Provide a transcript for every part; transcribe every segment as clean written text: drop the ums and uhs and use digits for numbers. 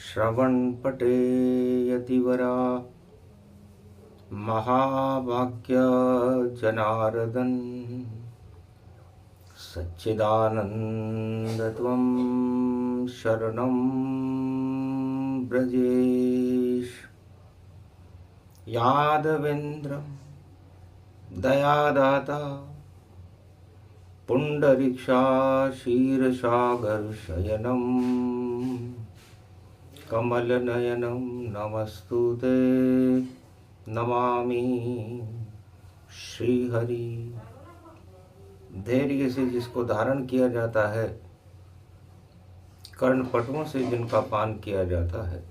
श्रवणपटे यतिवरा महावाक्य जनार्दन सच्चिदानन्दत्वं शरणं ब्रजेश। यादवेन्द्रं दयादाता पुण्डरीक्षाशीर्षागरशयनं कमलनयनं नमस्तुते नमामि श्रीहरि। धैर्य से जिसको धारण किया जाता है, कर्णपटुओं से जिनका पान किया जाता है,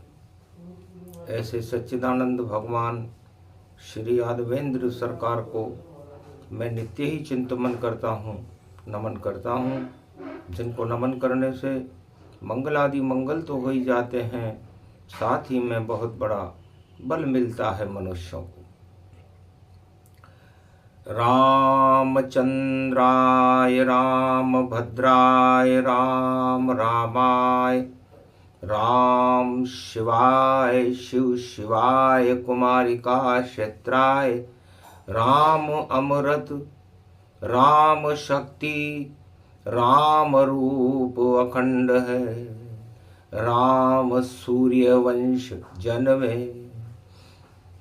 ऐसे सच्चिदानंद भगवान श्री यादवेंद्र सरकार को मैं नित्य ही चिंतन करता हूँ, नमन करता हूँ। जिनको नमन करने से मंगल आदि मंगल तो हो ही जाते हैं, साथ ही में बहुत बड़ा बल मिलता है मनुष्यों को। रामचंद्राय रामभद्राय राम रामाय राम शिवाय शिव शिवाय कुमारिका क्षेत्राय राम अमृत राम शक्ति राम रूप अखंड है। राम सूर्यवंश जन्मे,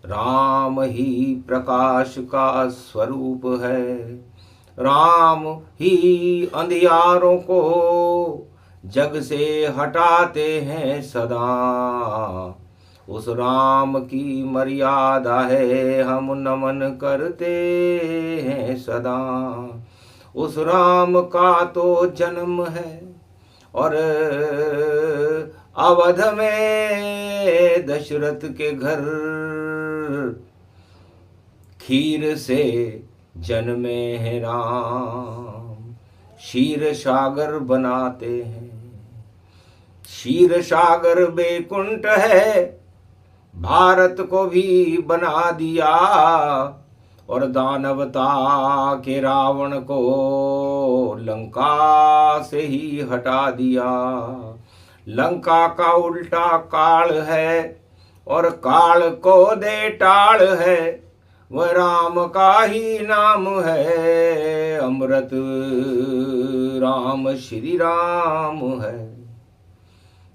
राम ही प्रकाश का स्वरूप है। राम ही अंधियारों को जग से हटाते हैं सदा। उस राम की मर्यादा है, हम नमन करते हैं सदा। उस राम का तो जन्म है और अवध में दशरथ के घर खीर से जन्मे हैं राम। क्षीर सागर बनाते हैं, क्षीर सागर बैकुंठ है, भारत को भी बना दिया। और दानवता के रावण को लंका से ही हटा दिया। लंका का उल्टा काल है और काल को दे टाल है, वह राम का ही नाम है। अमृत राम श्री राम है,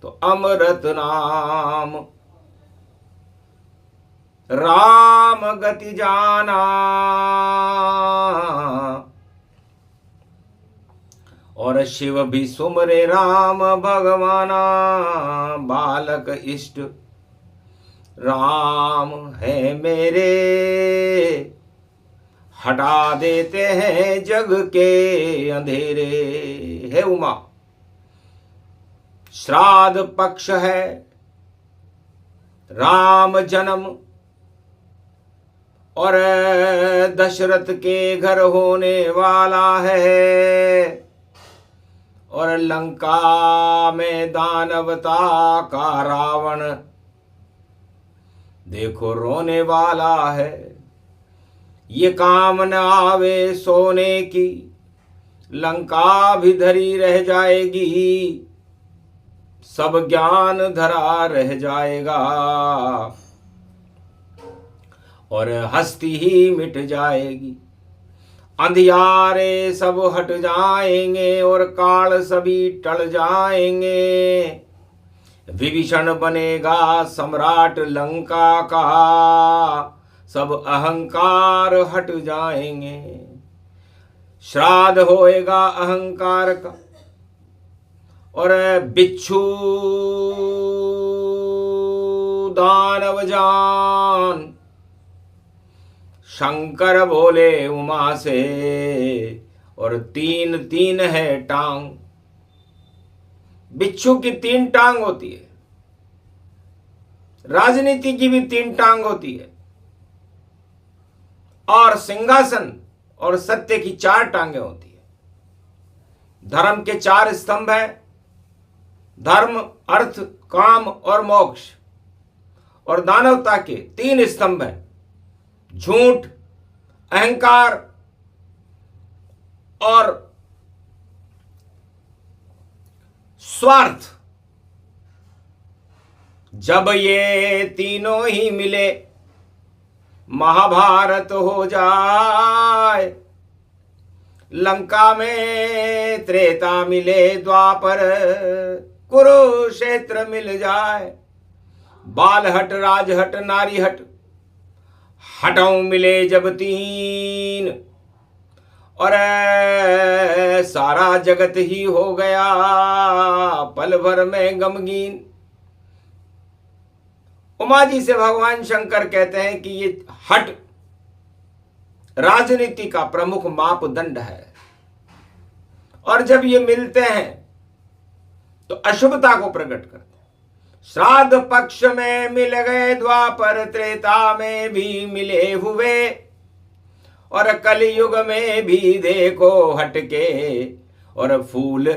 तो अमृत नाम राम गति जाना। और शिव भी सुमरे राम भगवाना। बालक इष्ट राम है मेरे, हटा देते हैं जग के अंधेरे। हे उमा, श्राद्ध पक्ष है, राम जन्म और दशरथ के घर होने वाला है। और लंका में दानवता का रावण देखो रोने वाला है। ये काम न आवे सोने की, लंका भी धरी रह जाएगी, सब ज्ञान धरा रह जाएगा और हस्ती ही मिट जाएगी। अंधियारे सब हट जाएंगे और काल सभी टल जाएंगे। विभीषण बनेगा सम्राट लंका का, सब अहंकार हट जाएंगे। श्राद्ध होएगा अहंकार का और बिच्छू दानव जान। शंकर बोले उमा से, और तीन तीन है टांग। बिच्छू की 3 टांग होती है, राजनीति की भी 3 टांग होती है, और सिंहासन और सत्य की 4 टांगे होती है। धर्म के 4 स्तंभ है, धर्म अर्थ काम और मोक्ष। और दानवता के 3 स्तंभ हैं, झूठ अहंकार और स्वार्थ। जब ये तीनों ही मिले महाभारत हो जाए, लंका में त्रेता मिले द्वापर कुरुक्षेत्र मिल जाए। बालहट, राजहट, नारीहट, हटों मिले जब तीन, और सारा जगत ही हो गया पल भर में गमगीन। उमा जी से भगवान शंकर कहते हैं कि ये हट राजनीति का प्रमुख मापदंड है, और जब ये मिलते हैं तो अशुभता को प्रकट करते हैं। श्राद्ध पक्ष में मिल गए द्वापर, त्रेता में भी मिले हुए, और कलयुग में भी देखो हटके और फूल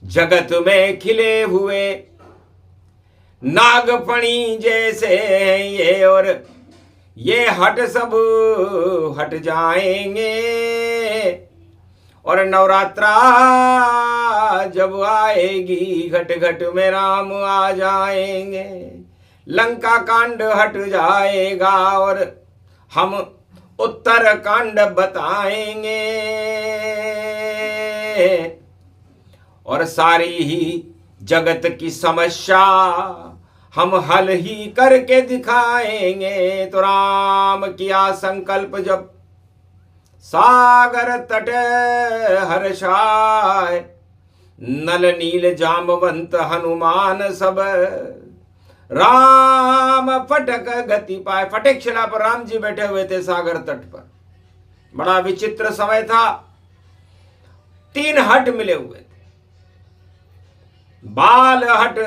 जगत में खिले हुए। नागफणी जैसे हैं ये, और ये हट सब हट जाएंगे, और नवरात्रा जब आएगी घट घट में राम आ जाएंगे। लंका कांड हट जाएगा और हम उत्तर कांड बताएंगे, और सारी ही जगत की समस्या हम हल ही करके दिखाएंगे। तो राम किया संकल्प जब सागर तट हर्षाय, नल नील जामवंत हनुमान सब, राम फटक गति पाए। फटक शिला पर राम जी बैठे हुए थे सागर तट पर। बड़ा विचित्र समय था। 3 हट मिले हुए थे। बाल हट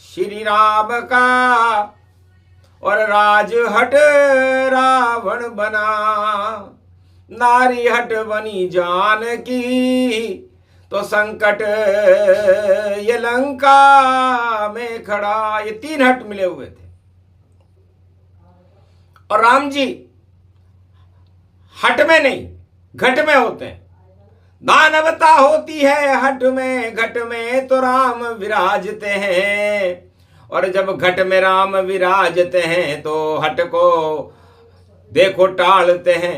श्री राम का, और राज हट रावण बना, नारी हट बनी जानकी, तो संकट ये लंका में खड़ा। ये 3 हट मिले हुए थे, और राम जी हट में नहीं घट में होते हैं। दानवता होती है हट में, घट में तो राम विराजते हैं, और जब घट में राम विराजते हैं तो हट को देखो टालते हैं।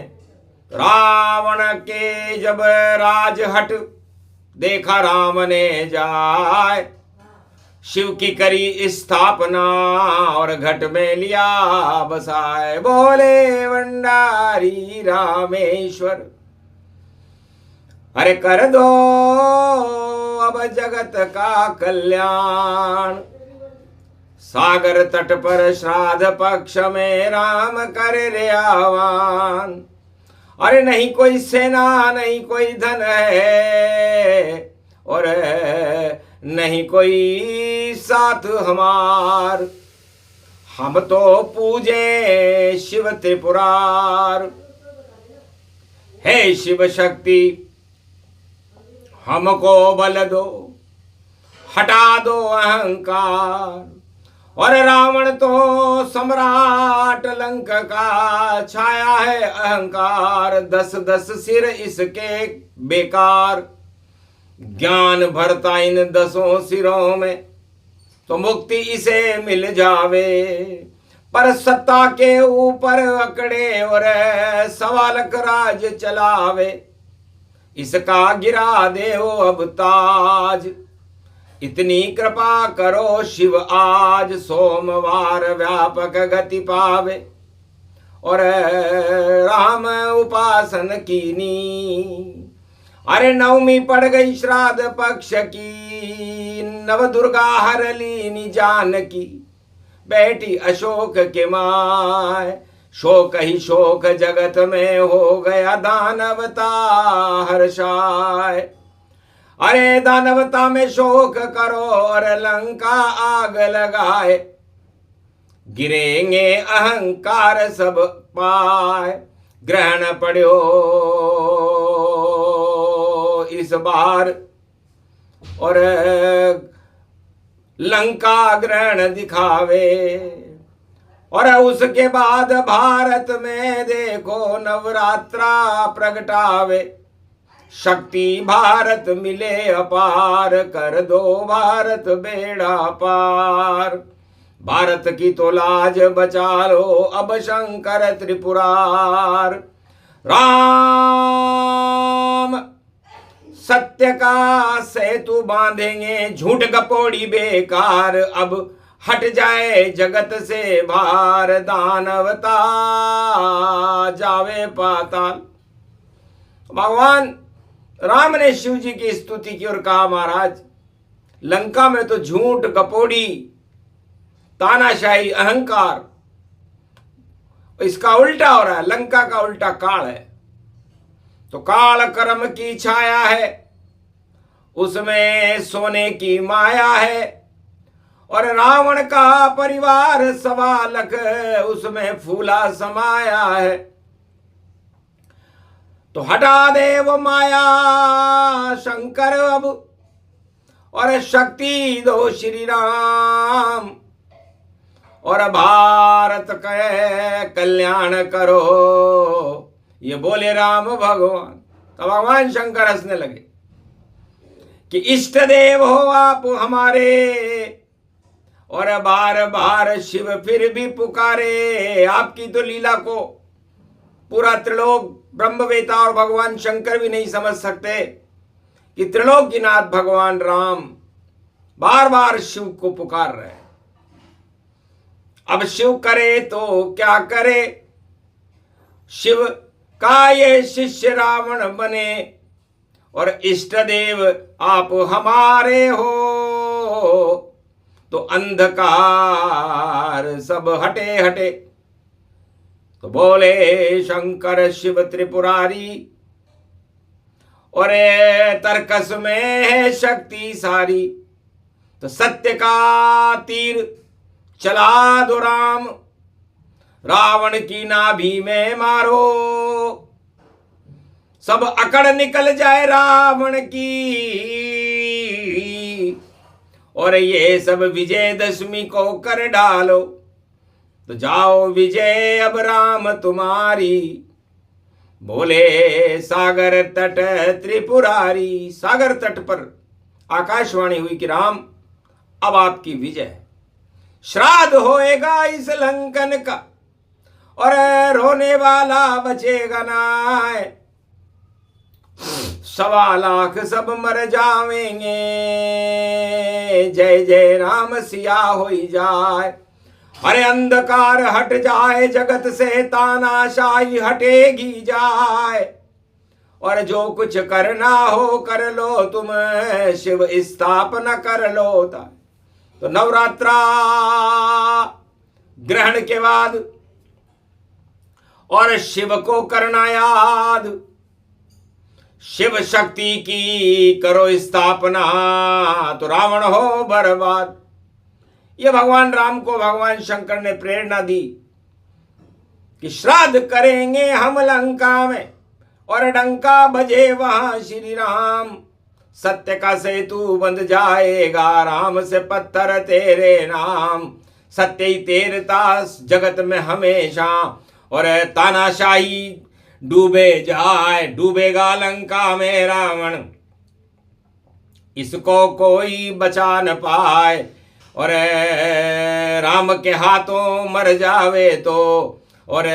रावण के जब राज हट देखा राम ने जाए, शिव की करी स्थापना और घट में लिया बसाए। बोले भंडारी रामेश्वर, अरे कर दो अब जगत का कल्याण। सागर तट पर श्राद्ध पक्ष में राम करे रे आह्वान। अरे नहीं कोई सेना, नहीं कोई धन है, और नहीं कोई साथ हमार, हम तो पूजे शिव त्रिपुरार। हे शिव शक्ति हमको बल दो, हटा दो अहंकार, और रावण तो सम्राट लंका का, छाया है अहंकार। 10-10 सिर इसके बेकार, ज्ञान भरता इन 10 सिरों में, तो मुक्ति इसे मिल जावे। पर सत्ता के ऊपर अकड़े और 1.25 लाख राज चलावे, इसका गिरा देओ अब ताज। इतनी कृपा करो शिव आज, सोमवार व्यापक गति पावे, और राम उपासन कीनी। अरे नवमी पड़ गई श्राद्ध पक्ष की, नव दुर्गा हर लीनी जानकी, बैठी अशोक के माय। शोक ही शोक जगत में हो गया, दानवता हर्षाय। अरे दानवता में शोक करो और लंका आग लगाए, गिरेंगे अहंकार सब पाए। ग्रहण पड़ो इस बार, और लंका ग्रहण दिखावे, और उसके बाद भारत में देखो नवरात्रा प्रगटावे। शक्ति भारत मिले अपार, कर दो भारत बेड़ा पार। भारत की तो लाज बचा लो अब शंकर त्रिपुरार। राम सत्य का सेतु बांधेंगे, झूठ गपोड़ी बेकार, अब हट जाए जगत से भार, दानवता जावे पाताल। भगवान राम ने शिव जी की स्तुति की और कहा, महाराज लंका में तो झूठ गपोड़ी तानाशाही अहंकार, इसका उल्टा हो रहा है, लंका का उल्टा काल है। तो काल कर्म की छाया है, उसमें सोने की माया है, और रावण का परिवार सवालक, उसमें फूला समाया है। तो हटा दे वो माया शंकर अब, और शक्ति दो श्री राम, और भारत के कल्याण करो, ये बोले राम भगवान। तो भगवान शंकर हंसने लगे कि इष्ट देव हो आप हमारे, और बार बार शिव फिर भी पुकारे। आपकी तो लीला को पूरा त्रिलोक ब्रह्मवेता और भगवान शंकर भी नहीं समझ सकते कि त्रिलोकीनाथ भगवान राम बार बार शिव को पुकार रहे हैं। अब शिव करे तो क्या करे, शिव का ये शिष्य रावण बने, और इष्ट देव आप हमारे हो, तो अंधकार सब हटे हटे। तो बोले शंकर शिव त्रिपुरारी, और तर्कस में है शक्ति सारी। तो सत्य का तीर चला दो राम, रावण की नाभि में मारो, सब अकड़ निकल जाए रावण की, और ये सब विजयदशमी को कर डालो। तो जाओ विजय अब राम तुम्हारी, बोले सागर तट त्रिपुरारी। सागर तट पर आकाशवाणी हुई कि राम अब आपकी विजय, श्राद्ध होएगा इस लंकन का, और रोने वाला बचेगा ना। 1.25 लाख सब मर जावेंगे, जय जय राम सिया होई जाए। अरे अंधकार हट जाए जगत से, तानाशाही हटेगी जाए, और जो कुछ करना हो कर लो तुम, शिव स्थापना कर लो। तो नवरात्रा ग्रहण के बाद और शिव को करना याद, शिव शक्ति की करो स्थापना, तो रावण हो बर्बाद। ये भगवान राम को भगवान शंकर ने प्रेरणा दी कि श्राद्ध करेंगे हम लंका में, और डंका बजे वहां श्री राम। सत्य का सेतु बंध जाएगा, राम से पत्थर तेरे नाम। सत्य ही तेरता जगत में हमेशा, और तानाशाही डूबे जाए, डूबेगा लंका में रावण, इसको कोई बचा न पाए। और राम के हाथों मर जावे तो, और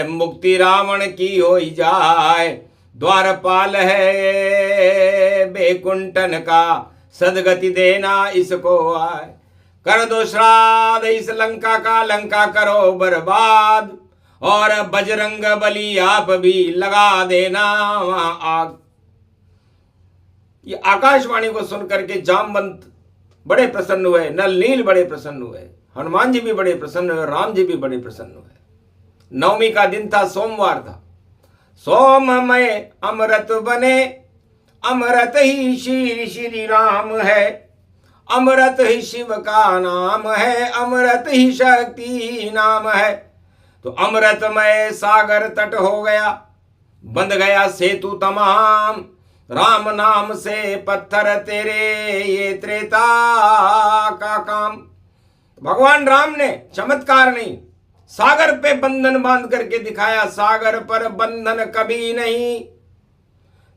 मुक्ति रावण की हो जाए। द्वारपाल है बेकुंठन का, सदगति देना इसको आए। कर दो श्राद्ध इस लंका का, लंका करो बर्बाद, और बजरंग बली आप भी लगा देना वहां आग। ये आकाशवाणी को सुनकर के जामवंत बड़े प्रसन्न हुए, नल नील बड़े प्रसन्न हुए, हनुमान जी भी बड़े प्रसन्न हुए, राम जी भी बड़े प्रसन्न हुए। नवमी का दिन था, सोमवार था। सोममय अमृत बने, अमृत ही श्री श्री राम है, अमृत ही शिव का नाम है, अमृत ही शक्ति नाम है। तो अमृतमय सागर तट हो गया, बंध गया सेतु तमाम। राम नाम से पत्थर तेरे, ये त्रेता का काम। भगवान राम ने चमत्कार नहीं, सागर पे बंधन बांध करके दिखाया। सागर पर बंधन कभी नहीं,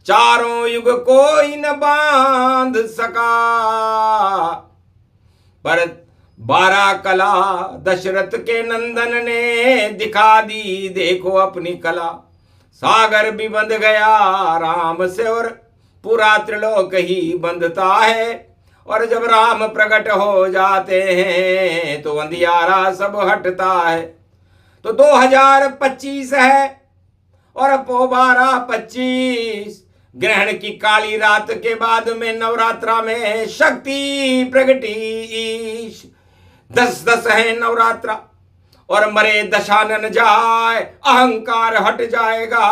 चारों युग कोई न बांध सका, पर 12 कला दशरथ के नंदन ने दिखा दी, देखो अपनी कला। सागर भी बंध गया राम से और पूरा त्रिलोक ही बंधता है। और जब राम प्रकट हो जाते हैं तो अंधियारा सब हटता है। तो 2025 है और पो 12-25 ग्रहण की काली रात के बाद में नवरात्रा में शक्ति प्रगटी। 10-10 है नवरात्रा और मरे दशानन जाए, अहंकार हट जाएगा।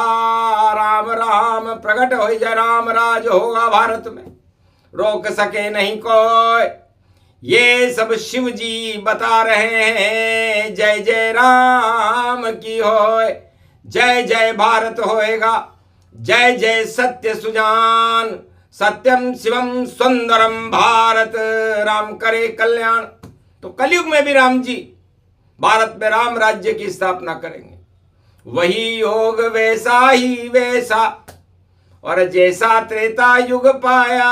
राम राम प्रकट हो जाए, राम राज होगा भारत में, रोक सके नहीं कोई। ये सब शिव जी बता रहे हैं, जय जय राम की होए, जय जय भारत होएगा, जय जय सत्य सुजान, सत्यम शिवम सुंदरम भारत, राम करे कल्याण। तो कलयुग में भी राम जी भारत में राम राज्य की स्थापना करेंगे। वही योग वैसा ही वैसा और जैसा त्रेता युग पाया।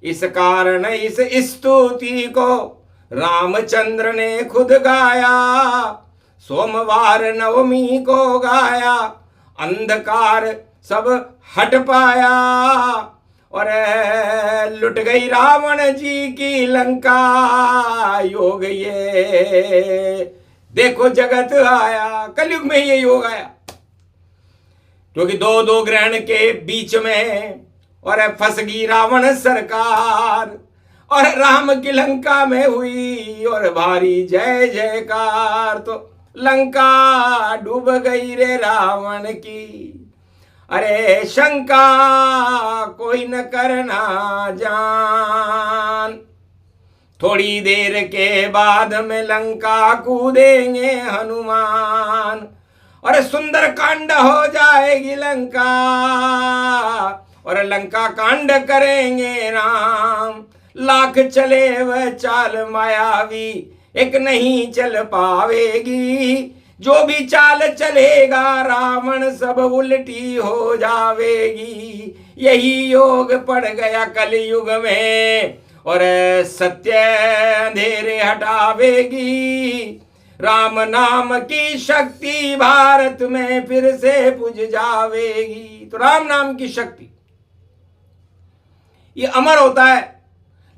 इस कारण इस स्तुति को रामचंद्र ने खुद गाया। सोमवार नवमी को गाया, अंधकार सब हट पाया और लुट गई रावण जी की लंका। योग ये देखो जगत आया, कलयुग में ये योग आया, क्योंकि 2-2 ग्रहण के बीच में और फंस गई रावण सरकार और राम की लंका में हुई और भारी जय जयकार। तो लंका डूब गई रे रावण की, अरे शंका कोई न करना जान। थोड़ी देर के बाद में लंका कूदेंगे हनुमान और सुंदर कांड हो जाएगी लंका और लंका कांड करेंगे राम। लाख चले वह चाल मायावी, एक नहीं चल पावेगी। जो भी चाल चलेगा रावण सब उल्टी हो जावेगी। यही योग पड़ गया कलयुग में और सत्य अंधेरे हटावेगी। राम नाम की शक्ति भारत में फिर से पुज जावेगी। तो राम नाम की शक्ति ये अमर होता है,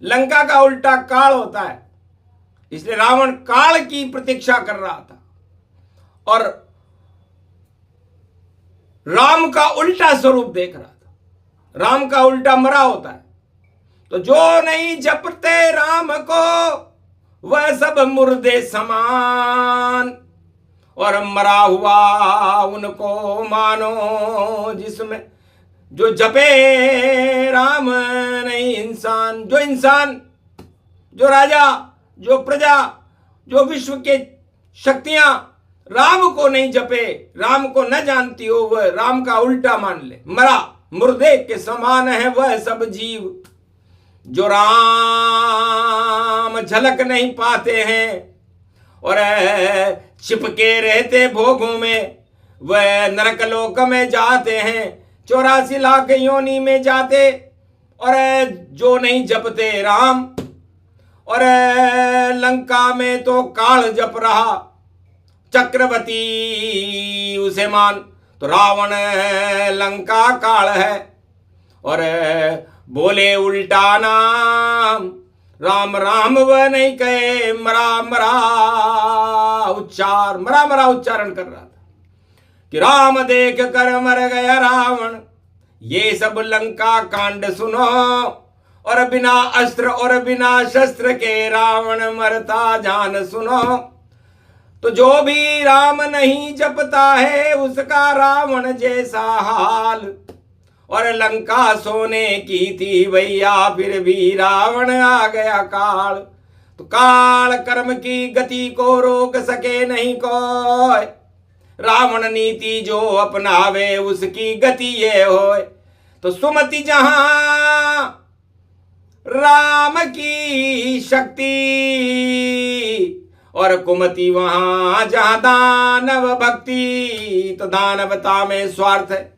लंका का उल्टा काल होता है। इसलिए रावण काल की प्रतीक्षा कर रहा था और राम का उल्टा स्वरूप देख रहा था। राम का उल्टा मरा होता है। तो जो नहीं जपते राम को वह सब मुर्दे समान और मरा हुआ उनको मानो जिसमें जो जपे राम नहीं इंसान। जो इंसान, जो राजा, जो प्रजा, जो विश्व के शक्तियां राम को नहीं जपे, राम को न जानती हो, वह राम का उल्टा मान ले। मरा मुर्दे के समान है वह सब जीव। जो राम झलक नहीं पाते हैं और छिपके रहते भोगों में, वह नरकलोक में जाते हैं। 84 लाख योनि में जाते और जो नहीं जपते राम और लंका में तो काल जप रहा चक्रवर्ती उसे मान। तो रावण लंका काल है और बोले उल्टा नाम। राम राम वह नहीं कहे, मरा मरा उच्चार, मरा मरा उच्चारण कर रहा था कि राम देख कर मर गया रावण। ये सब लंका कांड सुनो और बिना अस्त्र और बिना शस्त्र के रावण मरता जान सुनो। तो जो भी राम नहीं जपता है उसका रावण जैसा हाल। और लंका सोने की थी भैया फिर भी रावण आ गया काल। तो काल कर्म की गति को रोक सके नहीं कोई। रावण नीति जो अपनावे उसकी गति ये होए। तो सुमति जहां राम की शक्ति और कुमति वहां जहां दानव भक्ति। तो दानवता में स्वार्थ है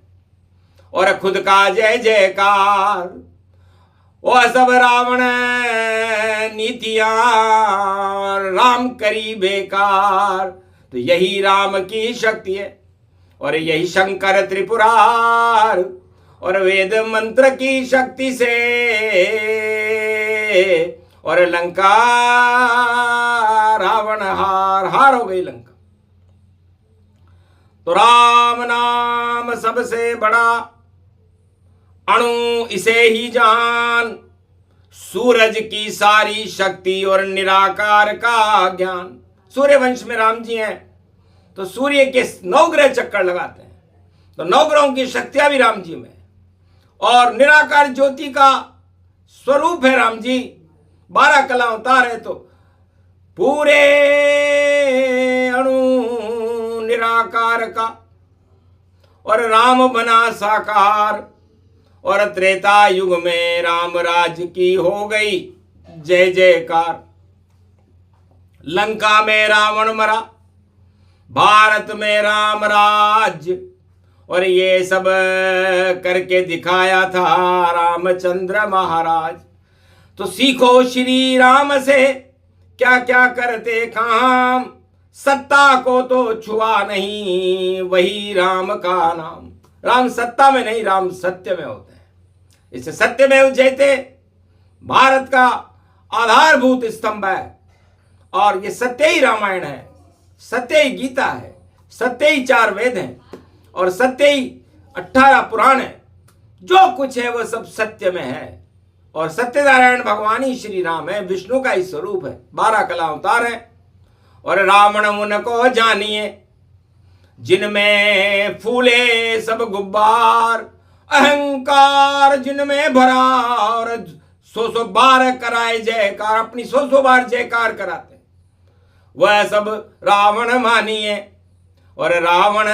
और खुद का जय जयकार। वह सब रावण नीतियां राम करी बेकार। तो यही राम की शक्ति है और यही शंकर त्रिपुरार, और वेद मंत्र की शक्ति से और लंका रावण हार हो गई लंका। तो राम नाम सबसे बड़ा, अणु इसे ही जान, सूरज की सारी शक्ति और निराकार का ज्ञान। सूर्य वंश में राम जी हैं तो सूर्य के 9 ग्रह चक्कर लगाते हैं, तो 9 ग्रहों की शक्तियां भी राम जी में, और निराकार ज्योति का स्वरूप है राम जी। 12 कला अवतार है, तो पूरे अणु निराकार का, और राम बना साकार, और त्रेता युग में राम राज की हो गई जय जयकार। लंका में रावण मरा, भारत में राम राज्य, और ये सब करके दिखाया था रामचंद्र महाराज। तो सीखो श्री राम से क्या क्या करते काम, सत्ता को तो छुआ नहीं वही राम का नाम। राम सत्ता में नहीं, राम सत्य में होते हैं। इसे सत्यमेव जयते भारत का आधारभूत स्तंभ है, और ये सत्य ही रामायण है, सत्य ही गीता है, सत्य ही 4 वेद हैं, और सत्य ही 18 पुराण है। जो कुछ है वह सब सत्य में है, और सत्यनारायण भगवान ही श्री राम है, विष्णु का ही स्वरूप है, 12 कला अवतार है। और रावण उनको जानिए जिनमें फूले सब गुब्बार, अहंकार जिनमें भरा, और 100 बार कराए जयकार, अपनी 100 बार जयकार कराते, वह सब रावण मानिए। और रावण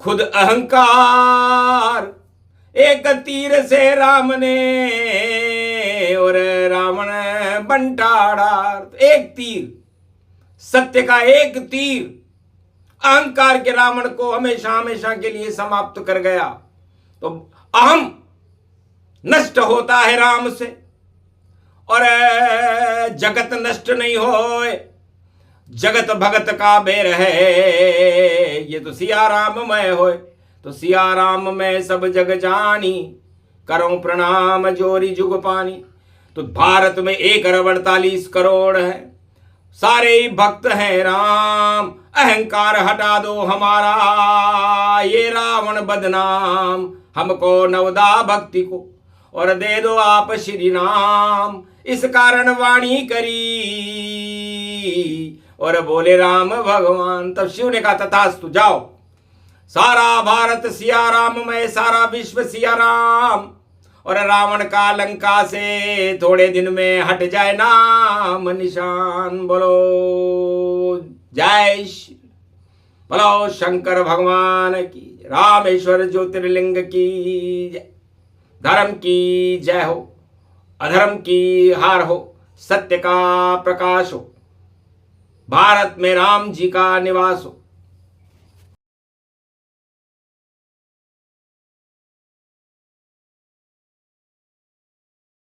खुद अहंकार, एक तीर से राम ने और रावण बंटाड़ा। एक तीर, सत्य का एक तीर अहंकार के रावण को हमेशा हमेशा के लिए समाप्त कर गया। तो अहम नष्ट होता है राम से, और जगत नष्ट नहीं होए, जगत भगत का बेर है, ये तो सिया राम मैं होए। तो सिया राम मैं सब जग जानी, करो प्रणाम जोरी जुग पानी। तो भारत में 1 अरब 48 करोड़ है, सारे ही भक्त हैं राम। अहंकार हटा दो हमारा, ये रावण बदनाम, हमको नवदा भक्ति को और दे दो आप श्री नाम। इस कारण वाणी करी और बोले राम भगवान। तब शिव ने कहा तथास्तु, जाओ, सारा भारत सिया राम में, सारा विश्व सिया राम, और रावण का लंका से थोड़े दिन में हट जाए नाम निशान। बोलो जय श्री, बोलो शंकर भगवान की, रामेश्वर ज्योतिर्लिंग की जय। धर्म की जय हो, अधर्म की हार हो, सत्य का प्रकाश हो, भारत में राम जी का निवास हो।